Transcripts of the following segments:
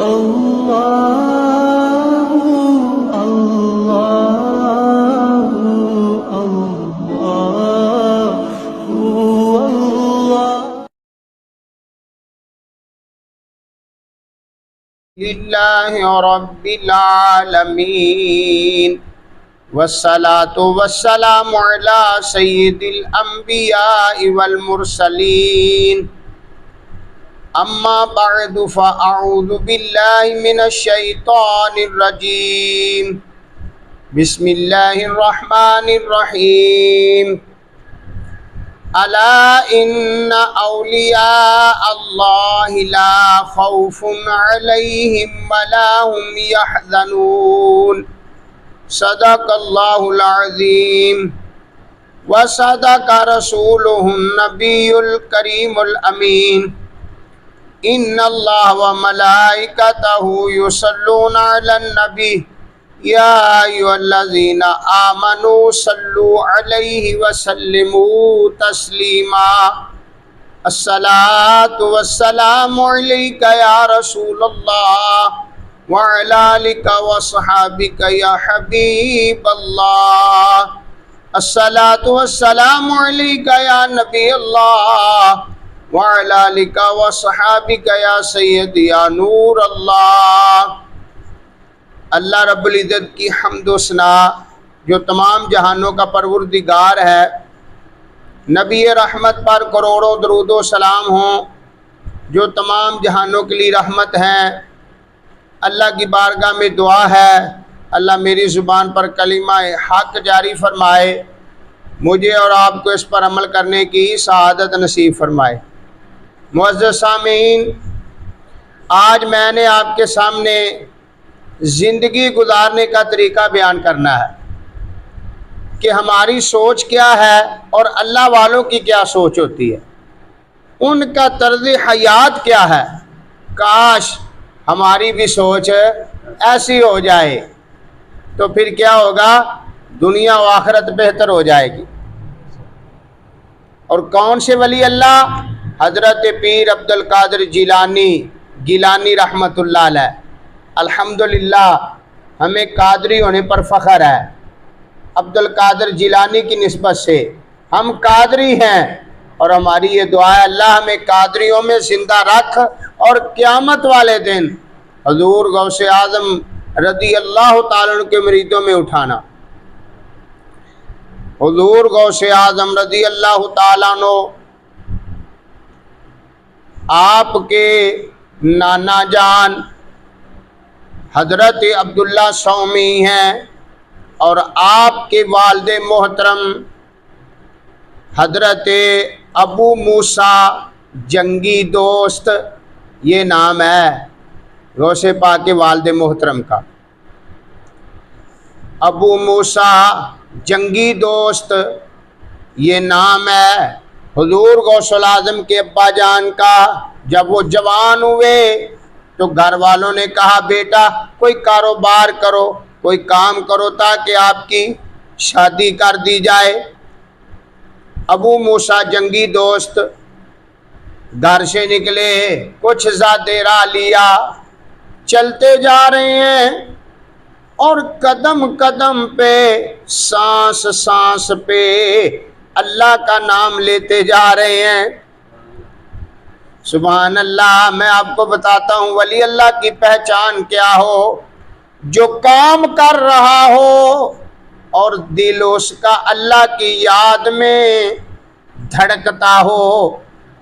اللہ اللہ اللہ للہ رب العالمین والصلاة والسلام علی سید الانبیاء والمرسلین اما بعد فاعوذ باللہ من الشیطان الرجیم بسم اللہ الرحمن الرحیم الا ان اولیاء اللہ لا خوف علیہم ولا هم يحزنون صدق اللہ العظیم وصدق رسولہ النبی الکریم الامین ان اللہ وملائکتہ یصلون علی النبی یا ایھا الذین آمنوا صلوا علیہ وسلموا تسلیما الصلاۃ والسلام علیک یا رسول اللہ وعلی آلک وصحابک یا حبیب اللہ الصلاۃ والسلام علیک یا نبی اللہ وعلی آلک وصحابک یا سید یا نور اللہ۔ اللہ رب العزت کی حمد و ثنا جو تمام جہانوں کا پروردگار ہے، نبی رحمت پر کروڑوں درود و سلام ہوں جو تمام جہانوں کے لیے رحمت ہیں۔ اللہ کی بارگاہ میں دعا ہے اللہ میری زبان پر کلمہ حق جاری فرمائے، مجھے اور آپ کو اس پر عمل کرنے کی سعادت نصیب فرمائے۔ معزز سامعین، آج میں نے آپ کے سامنے زندگی گزارنے کا طریقہ بیان کرنا ہے کہ ہماری سوچ کیا ہے اور اللہ والوں کی کیا سوچ ہوتی ہے، ان کا طرز حیات کیا ہے۔ کاش ہماری بھی سوچ ایسی ہو جائے تو پھر کیا ہوگا، دنیا و آخرت بہتر ہو جائے گی۔ اور کون سے ولی اللہ؟ حضرت پیر عبد القادر جیلانی رحمۃ اللہ علیہ۔ الحمدللہ ہمیں قادری ہونے پر فخر ہے، عبد القادر جیلانی کی نسبت سے ہم قادری ہیں، اور ہماری یہ دعا ہے اللہ ہمیں قادریوں میں زندہ رکھ اور قیامت والے دن حضور غوث اعظم رضی اللہ تعالیٰ عنہ کے مریدوں میں اٹھانا۔ حضور غوث اعظم رضی اللہ تعالیٰ عنہ آپ کے نانا جان حضرت عبداللہ سومی ہیں، اور آپ کے والد محترم حضرت ابو موسیٰ جنگی دوست، یہ نام ہے غوث پاک کے والد محترم کا، ابو موسیٰ جنگی دوست یہ نام ہے حضور غوث اعظم کے ابا جان کا۔ جب وہ جوان ہوئے تو گھر والوں نے کہا بیٹا کوئی کاروبار کرو، کوئی کام کرو تاکہ آپ کی شادی کر دی جائے۔ ابو موسیٰ جنگی دوست گھر سے نکلے، کچھ زیادہ راہ لیا، چلتے جا رہے ہیں اور قدم قدم پہ سانس سانس پہ اللہ کا نام لیتے جا رہے ہیں۔ سبحان اللہ۔ میں آپ کو بتاتا ہوں ولی اللہ کی پہچان کیا ہو، جو کام کر رہا ہو اور دل اس کا اللہ کی یاد میں دھڑکتا ہو،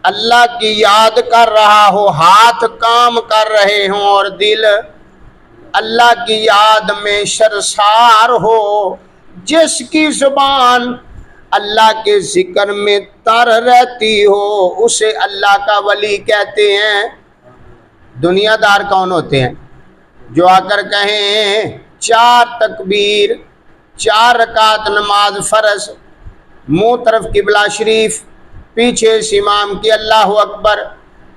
اللہ کی یاد کر رہا ہو، ہاتھ کام کر رہے ہوں اور دل اللہ کی یاد میں سرشار ہو، جس کی زبان اللہ کے ذکر میں تر رہتی ہو، اسے اللہ کا ولی کہتے ہیں۔ دنیا دار کون ہوتے ہیں؟ جو آ کر کہیں 4 تکبیر، 4 رکعت نماز فرض، منہ طرف قبلہ شریف، پیچھے سے امام کی اللہ اکبر،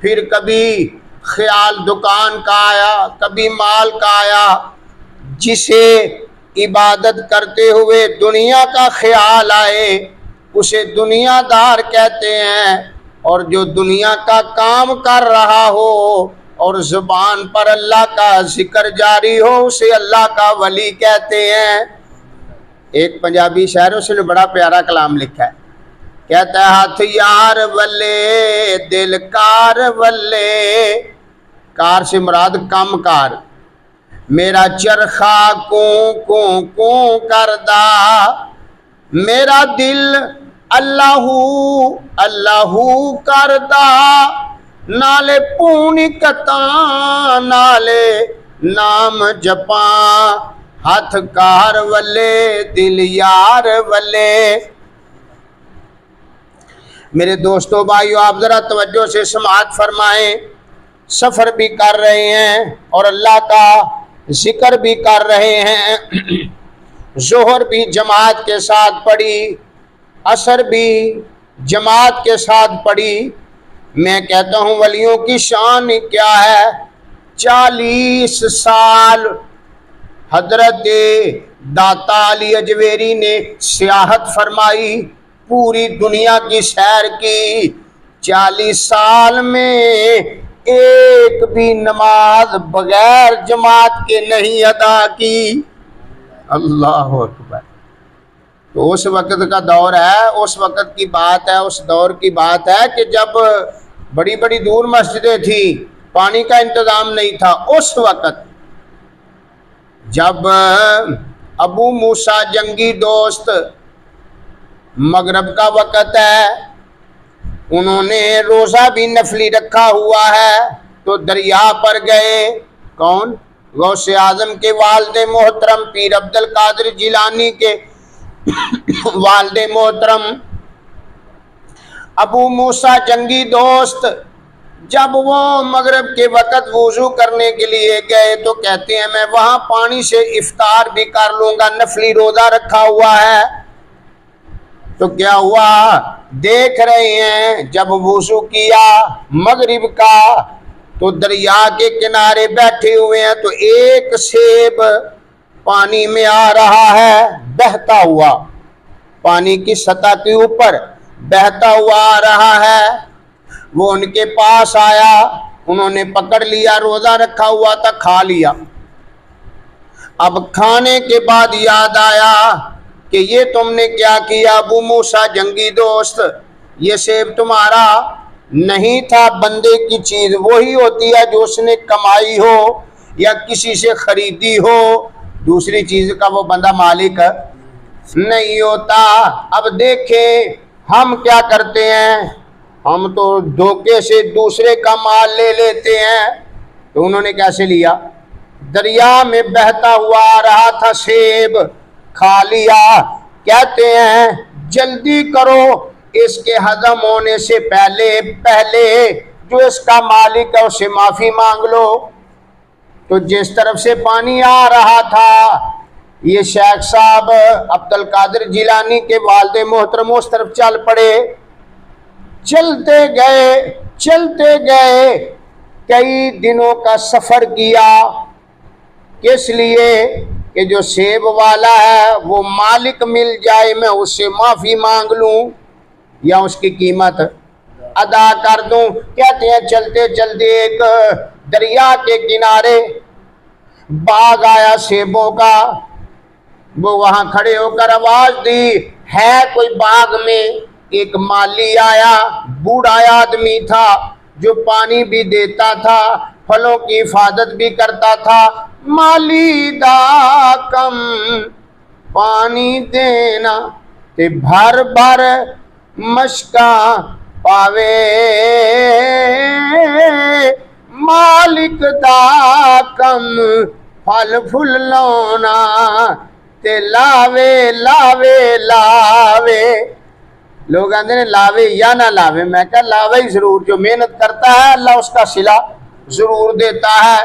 پھر کبھی خیال دکان کا آیا، کبھی مال کا آیا، جسے عبادت کرتے ہوئے دنیا کا خیال آئے اسے دنیا دار کہتے ہیں، اور جو دنیا کا کام کر رہا ہو اور زبان پر اللہ کا ذکر جاری ہو اسے اللہ کا ولی کہتے ہیں۔ ایک پنجابی شاعر اس نے بڑا پیارا کلام لکھا ہے، کہتا ہے ہاتھ یار ولے دل کار ولے، کار سے مراد کم کار، میرا چرخا کوں کردا، میرا دل اللہ اللہ کردا، نالے پونی کتاں نالے نام جپاں، ہاتھ کار ولے دل یار ولے۔ میرے دوستو بھائیو، آپ ذرا توجہ سے سماعت فرمائیں، سفر بھی کر رہے ہیں اور اللہ کا ذکر بھی کر رہے ہیں، ظہر بھی جماعت کے ساتھ پڑھی، عصر بھی جماعت کے ساتھ پڑھی۔ میں کہتا ہوں ولیوں کی شان کیا ہے۔ 40 سال حضرت داتا علی اجویری نے سیاحت فرمائی، پوری دنیا کی سیر کی، 40 سال میں ایک بھی نماز بغیر جماعت کے نہیں ادا کی۔ اللہ اکبر۔ تو اس وقت کا دور ہے، اس وقت کی بات ہے، اس دور کی بات ہے کہ جب بڑی بڑی دور مسجدیں تھیں، پانی کا انتظام نہیں تھا۔ اس وقت جب ابو موسیٰ جنگی دوست، مغرب کا وقت ہے، انہوں نے روزہ بھی نفلی رکھا ہوا ہے، تو دریا پر گئے۔ کون؟ غوث اعظم کے والد محترم پیر عبد القادر جیلانی کے والد محترم ابو موسیٰ جنگی دوست، جب وہ مغرب کے وقت وضو کرنے کے لیے گئے تو کہتے ہیں میں وہاں پانی سے افطار بھی کر لوں گا، نفلی روزہ رکھا ہوا ہے۔ تو کیا ہوا؟ دیکھ رہے ہیں جب وضو کیا مغرب کا تو دریا کے کنارے بیٹھے ہوئے ہیں، تو ایک سیب پانی میں آ رہا ہے بہتا ہوا، پانی کی سطح کے اوپر بہتا ہوا آ رہا ہے۔ وہ ان کے پاس آیا، انہوں نے پکڑ لیا، روزہ رکھا ہوا تھا، کھا لیا۔ اب کھانے کے بعد یاد آیا کہ یہ تم نے کیا کیا ابو موسیٰ جنگی دوست، یہ سیب تمہارا نہیں تھا، بندے کی چیز وہی ہوتی ہے جو اس نے کمائی ہو یا کسی سے خریدی ہو، دوسری چیز کا وہ بندہ مالک نہیں ہوتا۔ اب دیکھیں ہم کیا کرتے ہیں، ہم تو دھوکے سے دوسرے کا مال لے لیتے ہیں۔ تو انہوں نے کیسے لیا؟ دریا میں بہتا ہوا آ رہا تھا سیب، کھا لیا۔ کہتے ہیں جلدی کرو، اس کے ہضم ہونے سے پہلے جو اس کا مالک ہے اسے معافی مانگ لو۔ تو جس طرف سے پانی آ رہا تھا، یہ شیخ صاحب عبد القادر جیلانی کے والد محترم اس طرف چل پڑے۔ چلتے گئے کئی دنوں کا سفر کیا، کس لیے کہ جو سیب والا ہے وہ مالک مل جائے، میں اس سے معافی مانگ لوں یا اس کی قیمت ادا کر دوں۔ کہتے ہیں چلتے چلتے ایک دریا کے کنارے باغ آیا سیبوں کا، وہ وہاں کھڑے ہو کر آواز دی ہے کوئی باغ میں۔ ایک مالی آیا، بوڑھا آدمی تھا جو پانی بھی دیتا تھا، پھلوں کی حفاظت بھی کرتا تھا۔ مالی دا کم پانی دینا تے بھر بھر مشکاں پاوے، مالک دا کم پھل پھل لاؤنا تے لاوے لاوے لاوے۔ لوگ آندے نے لاوے یا نہ لاوے، میں کہا لاوے ہی ضرور، جو محنت کرتا ہے اللہ اس کا صلہ ضرور دیتا ہے۔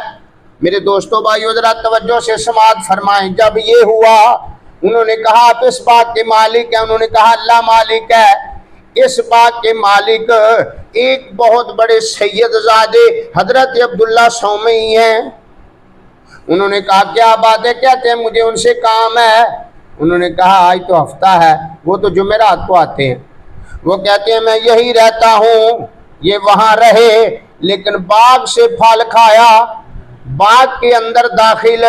میرے دوستو بھائیو ذرا توجہ سے سماعت فرمائیں۔ جب یہ ہوا انہوں نے کہا آپ اس باغ کے مالک ہیں، انہوں نے کہا اللہ مالک ہے۔ اس باغ کے مالک ایک بہت بڑے سید زادے حضرت عبداللہ سومئی ہیں۔ انہوں نے کہا کیا بات ہے؟ کہتے ہیں مجھے ان سے کام ہے۔ انہوں نے کہا آج تو ہفتہ ہے، وہ تو جمعرات کو آتے ہیں۔ وہ کہتے ہیں میں یہی رہتا ہوں، یہ وہاں رہے، لیکن باغ سے پھل کھایا، باغ کے اندر داخل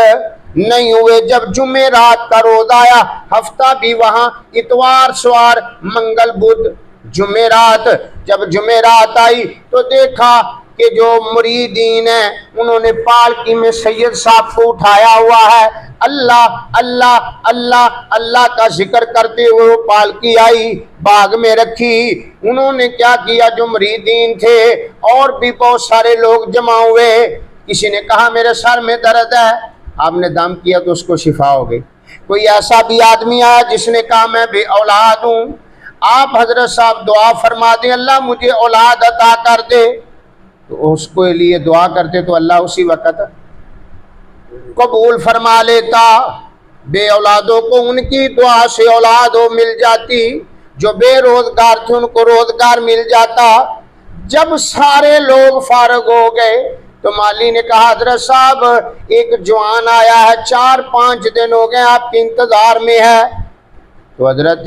نہیں ہوئے۔ جب جمعرات کا روز آیا، ہفتہ بھی وہاں اتوار سوار منگل بدھ جمعرات، جب جمعرات آئی تو دیکھا کہ جو مریدین ہیں انہوں نے پالکی میں سید صاحب کو اٹھایا ہوا ہے، اللہ اللہ اللہ اللہ کا ذکر کرتے ہوئے وہ پالکی آئی، باغ میں رکھی۔ انہوں نے کیا کیا، جو مریدین تھے اور بھی بہت سارے لوگ جمع ہوئے، کسی نے کہا میرے سر میں درد ہے، آپ نے دم کیا تو اس کو شفا ہو گئی۔ کوئی ایسا بھی آدمی آیا جس نے کہا میں بے اولاد ہوں، آپ حضرت صاحب دعا فرما دیں اللہ مجھے اولاد عطا کر دے، تو اس کے لیے دعا کرتے تو اللہ اسی وقت قبول فرما لیتا۔ بے اولادوں کو ان کی دعا سے اولاد ہو مل جاتی، جو بے روزگار تھے ان کو روزگار مل جاتا۔ جب سارے لوگ فارغ ہو گئے تو مالی نے کہا حضرت صاحب ایک جوان آیا ہے، 4-5 دن ہو گئے آپ کے انتظار میں ہے۔ تو حضرت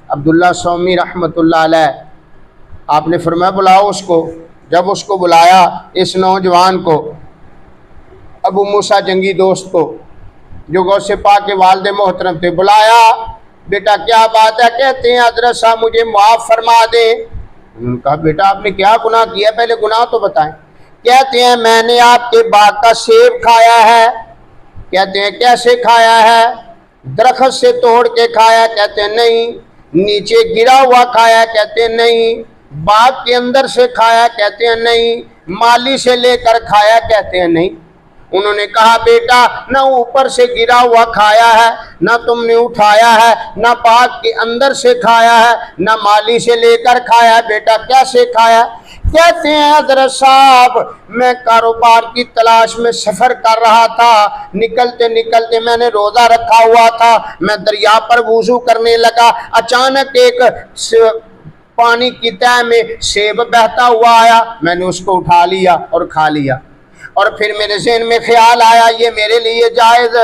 عبداللہ سومی رحمۃ اللہ علیہ آپ نے فرمایا بلاؤ اس کو۔ جب اس کو بلایا، اس نوجوان کو، ابو موسیٰ جنگی دوست کو جو غوث پاک کے والد محترم تھے، بلایا، بیٹا کیا بات ہے؟ کہتے ہیں حضرت صاحب مجھے معاف فرما دیں۔ انہوں نے کہا بیٹا آپ نے کیا گناہ کیا، پہلے گناہ تو بتائیں۔ کہتے ہیں میں نے آپ کے باغ کا سیب کھایا ہے۔ کہتے ہیں کیسے کھایا ہے؟ درخت سے توڑ کے کھایا؟ کہتے ہیں نہیں۔ نیچے گرا ہوا کھایا؟ کہتے ہیں نہیں۔ باغ کے اندر سے کھایا؟ کہتے ہیں نہیں۔ مالی سے لے کر کھایا؟ کہتے ہیں نہیں۔ انہوں نے کہا بیٹا نہ اوپر سے گرا ہوا کھایا ہے، نہ تم نے اٹھایا ہے، نہ باغ کے اندر سے کھایا ہے، نہ مالی سے لے کر کھایا ہے، بیٹا کیسے کھایا؟ کہتے ہیں حضرت صاحب میں کاروبار کی تلاش میں سفر کر رہا تھا، نکلتے نکلتے میں نے روزہ رکھا ہوا تھا، میں دریا پر وضو کرنے لگا، اچانک ایک پانی کی تہہ میں سیب بہتا ہوا آیا، میں نے اس کو اٹھا لیا اور کھا لیا، اور پھر میرے ذہن میں خیال آیا یہ میرے لیے جائز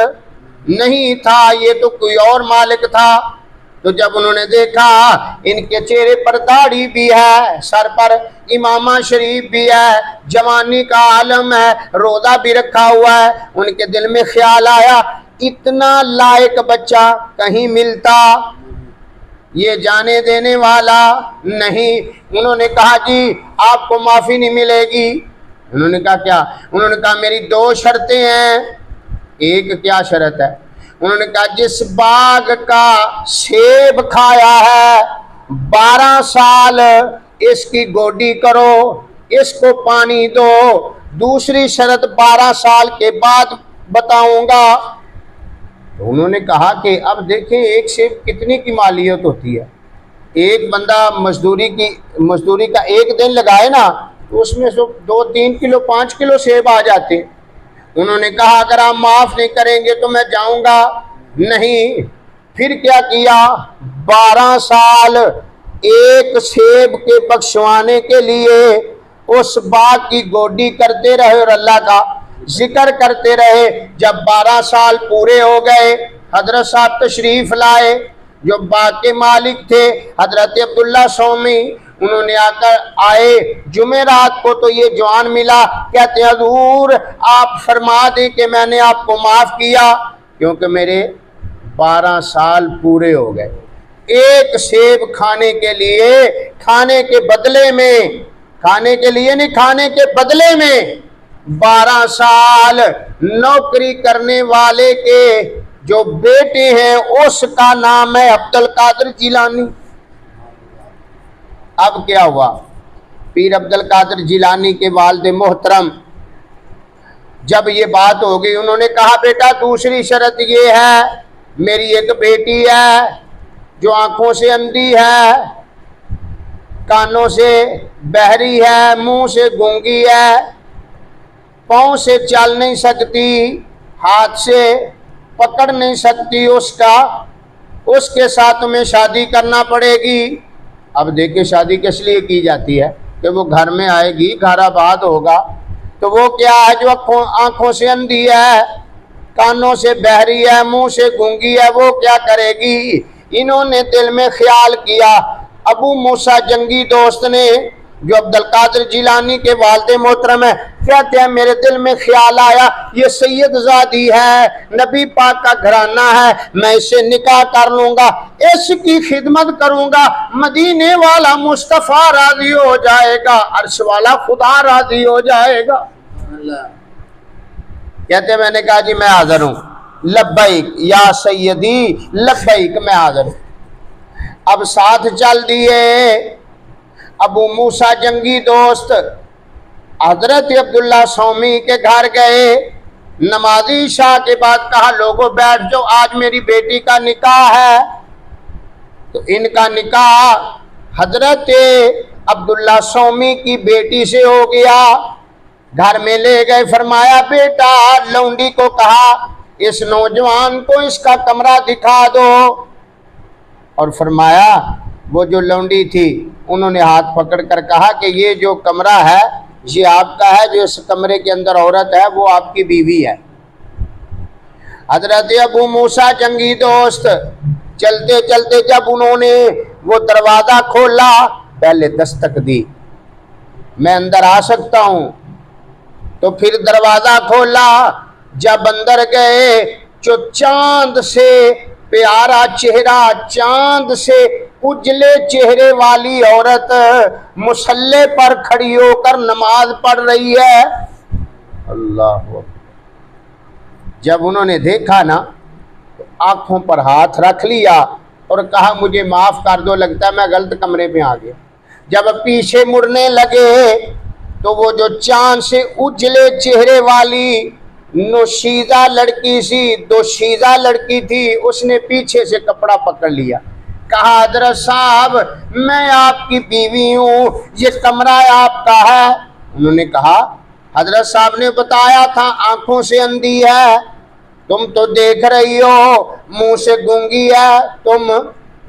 نہیں تھا، یہ تو کوئی اور مالک تھا۔ تو جب انہوں نے دیکھا ان کے چہرے پر داڑھی بھی ہے، سر پر امامہ شریف بھی ہے، جوانی کا عالم ہے، روزہ بھی رکھا ہوا ہے، ان کے دل میں خیال آیا اتنا لائق بچہ کہیں ملتا، یہ جانے دینے والا نہیں۔ انہوں نے کہا جی آپ کو معافی نہیں ملے گی۔ انہوں نے کہا کیا؟ انہوں نے کہا میری 2 شرطیں ہیں۔ ایک کیا شرط ہے؟ انہوں نے کہا جس باغ کا سیب کھایا ہے 12 سال اس کی گوڈی کرو، اس کو پانی دو۔ دوسری شرط 12 سال کے بعد بتاؤں گا۔ تو انہوں نے کہا کہ اب دیکھیں ایک سیب کتنی کی مالیت ہوتی ہے، ایک بندہ مزدوری کا ایک دن لگائے نا تو اس میں 2-3 کلو 5 کلو سیب آ جاتے۔ انہوں نے کہا اگر آپ معاف نہیں کریں گے تو میں جاؤں گا نہیں۔ پھر کیا کیا؟ 12 سال ایک سیب کے بخشوانے کے لیے اس باغ کی گوڈی کرتے رہے اور اللہ کا ذکر کرتے رہے۔ جب 12 سال پورے ہو گئے حضرت صاحب تشریف لائے، جو باغ کے مالک تھے حضرت عبداللہ سومی، انہوں نے آئے جمعرات کو تو یہ جوان ملا، کہتے ہیں حضور آپ فرما دیں کہ میں نے آپ کو معاف کیا کیونکہ میرے 12 سال پورے ہو گئے۔ ایک سیب کھانے کے لیے، کھانے کے بدلے میں، کھانے کے لیے نہیں کھانے کے بدلے میں 12 سال نوکری کرنے والے کے جو بیٹے ہیں اس کا نام ہے عبدالقادر جیلانی۔ اب کیا ہوا؟ پیر عبدالقادر جیلانی کے والد محترم جب یہ بات ہو گئی انہوں نے کہا بیٹا دوسری شرط یہ ہے، میری ایک بیٹی ہے جو آنکھوں سے اندھی ہے، کانوں سے بہری ہے، منہ سے گونگی ہے، پاؤں سے چل نہیں سکتی، ہاتھ سے پکڑ نہیں سکتی، اس کے ساتھ تمہیں شادی کرنا پڑے گی۔ اب دیکھیں شادی کس لیے کی جاتی ہے کہ وہ گھر میں آئے گی، گھر آباد ہوگا، تو وہ کیا ہے جو آنکھوں سے اندھی ہے، کانوں سے بہری ہے، منہ سے گونگی ہے، وہ کیا کرے گی؟ انہوں نے دل میں خیال کیا، ابو موسیٰ جنگی دوست نے جو عبد القادر جیلانی کے والد محترم ہیں، کہتے ہیں میرے دل میں خیال آیا یہ سید زادی ہے، نبی پاک کا گھرانہ ہے، میں اس سے نکاح کر لوں گا، اس کی خدمت کروں گا، مدینے والا مصطفیٰ راضی ہو جائے گا، عرش والا خدا راضی ہو جائے گا۔ کہتے ہیں میں نے کہا جی میں حاضر ہوں، لبیک یا سیدی لبیک، میں حاضر ہوں۔ اب ساتھ چل دیے ابو موسیٰ جنگی دوست حضرت عبداللہ سومی کے گھر گئے، نمازی عشاء کے بعد کہا لوگوں بیٹھ جاؤ، آج میری بیٹی کا نکاح ہے۔ تو ان کا نکاح حضرت عبداللہ سومی کی بیٹی سے ہو گیا۔ گھر میں لے گئے، فرمایا بیٹا لونڈی کو کہا اس نوجوان کو اس کا کمرہ دکھا دو، اور فرمایا وہ جو لونڈی تھی انہوں نے ہاتھ پکڑ کر کہا کہ یہ جو کمرہ ہے یہ آپ کا ہے، جو اس کمرے کے اندر عورت ہے وہ آپ کی بیوی ہے۔ حضرت ابو موسیٰ جنگی دوست چلتے چلتے جب انہوں نے وہ دروازہ کھولا، پہلے دستک دی میں اندر آ سکتا ہوں، تو پھر دروازہ کھولا، جب اندر گئے جو چاند سے پیارا چہرہ، چاند سے اجلے چہرے والی عورت مصلی پر کھڑی ہو کر نماز پڑھ رہی ہے۔ اللہ، جب انہوں نے دیکھا نا تو آنکھوں پر ہاتھ رکھ لیا اور کہا مجھے معاف کر دو، لگتا ہے میں غلط کمرے میں آ گیا۔ جب پیچھے مڑنے لگے تو وہ جو چاند سے اجلے چہرے والی نوشیزہ لڑکی سی، دوشیزہ لڑکی تھی، اس نے پیچھے سے کپڑا پکڑ لیا، کہا حضرت صاحب میں آپ کی بیوی ہوں، یہ کمرہ آپ کا ہے۔ انہوں نے کہا حضرت صاحب نے بتایا تھا آنکھوں سے اندھی ہے، تم تو دیکھ رہی ہو، منہ سے گونگی ہے، تم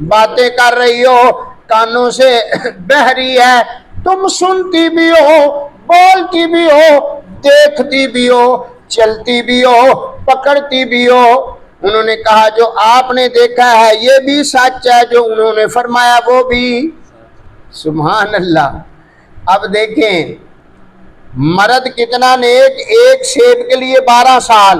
باتیں کر رہی ہو، کانوں سے بہری ہے، تم سنتی بھی ہو، بولتی بھی ہو، دیکھتی بھی ہو، چلتی بھی ہو، پکڑتی بھی ہو۔ انہوں نے کہا جو آپ نے دیکھا ہے یہ بھی سچ ہے، جو انہوں نے فرمایا وہ بھی۔ سبحان اللہ۔ اب دیکھیں مرد کتنا نیک، ایک سیب کے لیے 12 سال،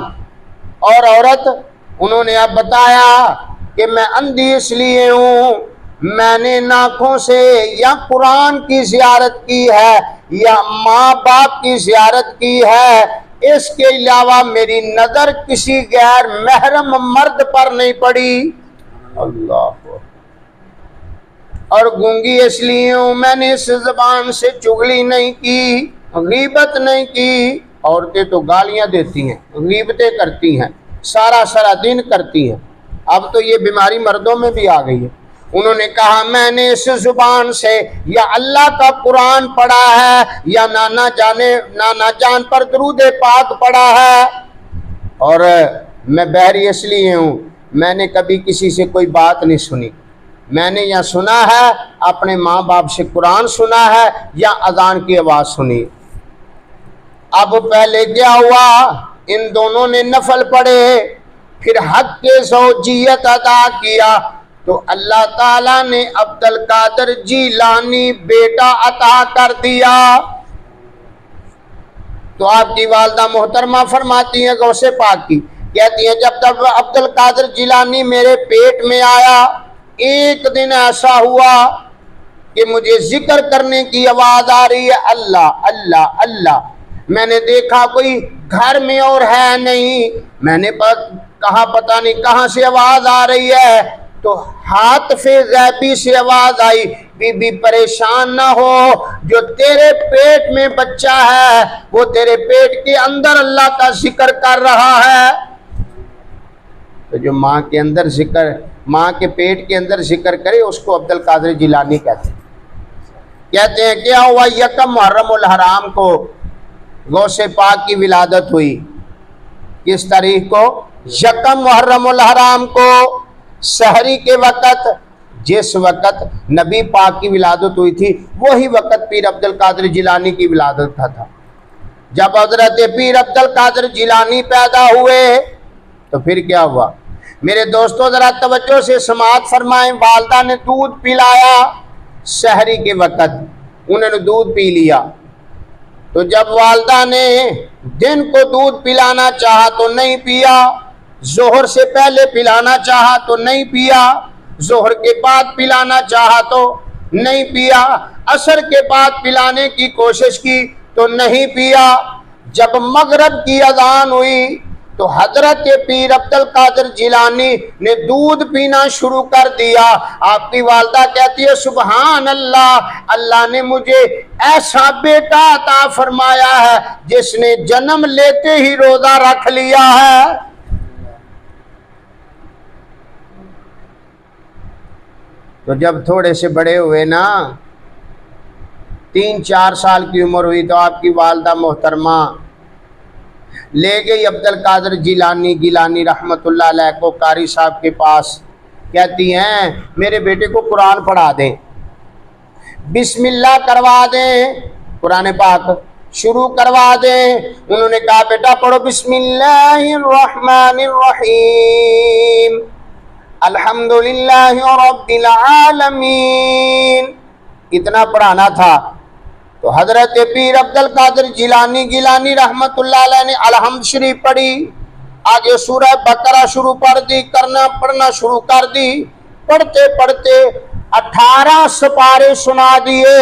اور عورت انہوں نے اب بتایا کہ میں اندھی اس لیے ہوں، میں نے ناکھوں سے یا قرآن کی زیارت کی ہے یا ماں باپ کی زیارت کی ہے، اس کے علاوہ میری نظر کسی غیر محرم مرد پر نہیں پڑی۔ اللہ، اور گونگی اس لیے ہوں، میں نے اس زبان سے چغلی نہیں کی، غیبت نہیں کی۔ عورتیں تو گالیاں دیتی ہیں، غیبتیں کرتی ہیں، سارا دن کرتی ہیں، اب تو یہ بیماری مردوں میں بھی آ گئی ہے۔ انہوں نے کہا میں نے اس زبان سے یا اللہ کا قرآن پڑھا ہے یا نانا جان پر درود پاک پڑھا ہے، اور میں بہری اس لیے ہوں، میں نے کبھی کسی سے کوئی بات نہیں سنی، میں نے یا سنا ہے اپنے ماں باپ سے قرآن سنا ہے یا اذان کی آواز سنی۔ اب پہلے کیا ہوا، ان دونوں نے نفل پڑھے، پھر حق کے زوجیت ادا کیا، تو اللہ تعالیٰ نے عبد القادر جیلانی بیٹا عطا کر دیا۔ تو آپ کی والدہ محترمہ فرماتی ہیں غوث پاک کی، کہتی ہیں جب عبد القادر جیلانی میرے پیٹ میں آیا، ایک دن ایسا ہوا کہ مجھے ذکر کرنے کی آواز آ رہی ہے، اللہ اللہ اللہ۔ میں نے دیکھا کوئی گھر میں اور ہے نہیں، میں نے کہا پتہ نہیں کہاں سے آواز آ رہی ہے، تو حاطف غیبی سے آواز آئی، بی بی پریشان نہ ہو، جو تیرے پیٹ میں بچہ ہے وہ تیرے پیٹ کے اندر اللہ کا ذکر کر رہا ہے۔ تو جو ماں کے پیٹ کے اندر ذکر کرے اس کو عبد القادر جیلانی کہتے ہیں۔ کیا ہوا، یکم محرم الحرام کو غوث پاک کی ولادت ہوئی۔ کس تاریخ کو؟ یکم محرم الحرام کو، سحری کے وقت، جس وقت نبی پاک کی ولادت ہوئی تھی وہی وقت پیر عبد القادر جیلانی کی ولادت کا تھا۔ جب حضرت پیر عبد القادر جیلانی پیدا ہوئے تو پھر کیا ہوا؟ میرے دوستوں ذرا توجہ سے سماعت فرمائیں، والدہ نے دودھ پلایا سحری کے وقت، انہوں نے دودھ پی لیا. تو جب والدہ نے دن کو دودھ پلانا چاہا تو نہیں پیا، ظہر سے پہلے پلانا چاہا تو نہیں پیا، ظہر کے بعد پلانا چاہا تو نہیں پیا، عصر کے بعد پلانے کی کوشش کی تو نہیں پیا. جب مغرب کی اذان ہوئی تو حضرت پیر عبد القادر جیلانی نے دودھ پینا شروع کر دیا. آپ کی والدہ کہتی ہے سبحان اللہ، اللہ نے مجھے ایسا بیٹا عطا فرمایا ہے جس نے جنم لیتے ہی روزہ رکھ لیا ہے. تو جب تھوڑے سے بڑے ہوئے نا، 3-4 سال کی عمر ہوئی تو آپ کی والدہ محترمہ لے گئی عبد القادر گیلانی رحمت اللہ علیہ کو قاری صاحب کے پاس. کہتی ہیں میرے بیٹے کو قرآن پڑھا دیں، بسم اللہ کروا دیں، قرآن پاک شروع کروا دیں. انہوں نے کہا بیٹا پڑھو بسم اللہ الرحمن الرحیم الحمدللہ رب العالمین، اتنا پڑھانا تھا. تو حضرت پیر عبد القادر گیلانی رحمت اللہ علیہ نے الحمد شریف پڑھی، آگے سورہ بقرہ شروع پڑھنا شروع کر دی. پڑھتے پڑھتے 18 سپارے سنا دیے.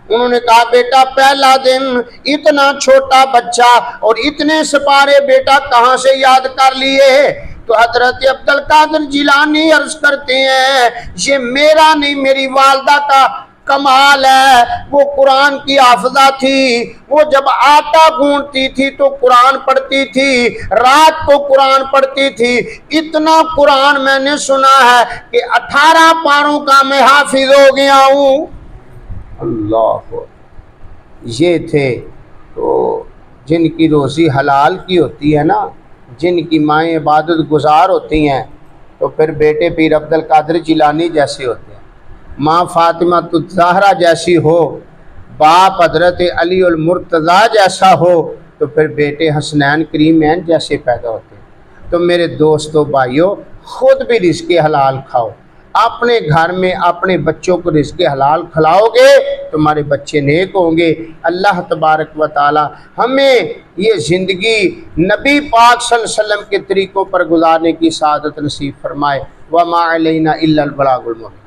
انہوں نے کہا بیٹا پہلا دن اتنا چھوٹا بچہ اور اتنے سپارے بیٹا کہاں سے یاد کر لیے؟ تو حضرت عبد القادر جیلانی عرض کرتے ہیں یہ میرا نہیں، میری والدہ کا کمال ہے. وہ قرآن کی حافظہ تھی، وہ جب آٹا گھونٹتی تھی تو قرآن پڑھتی تھی، رات کو قرآن پڑھتی تھی. اتنا قرآن میں نے سنا ہے کہ 18 پاروں کا میں حافظ ہو گیا ہوں. اللہ، یہ تھے تو جن کی روزی حلال کی ہوتی ہے نا، جن کی مائیں عبادت گزار ہوتی ہیں، تو پھر بیٹے پیر عبد القادر جیلانی جیسے ہوتے ہیں، ماں فاطمہ الزہرا جیسی ہو، باپ حضرت علی المرتضیٰ جیسا ہو، تو پھر بیٹے حسنین کریمین جیسے پیدا ہوتے ہیں. تو میرے دوستو بھائیو، خود بھی رزق حلال کھاؤ، اپنے گھر میں اپنے بچوں کو رزق حلال کھلاؤ گے تمہارے بچے نیک ہوں گے. اللہ تبارک و تعالی ہمیں یہ زندگی نبی پاک صلی اللہ علیہ وسلم کے طریقوں پر گزارنے کی سعادت نصیب فرمائے. وما علینا الا البلاغ المبین.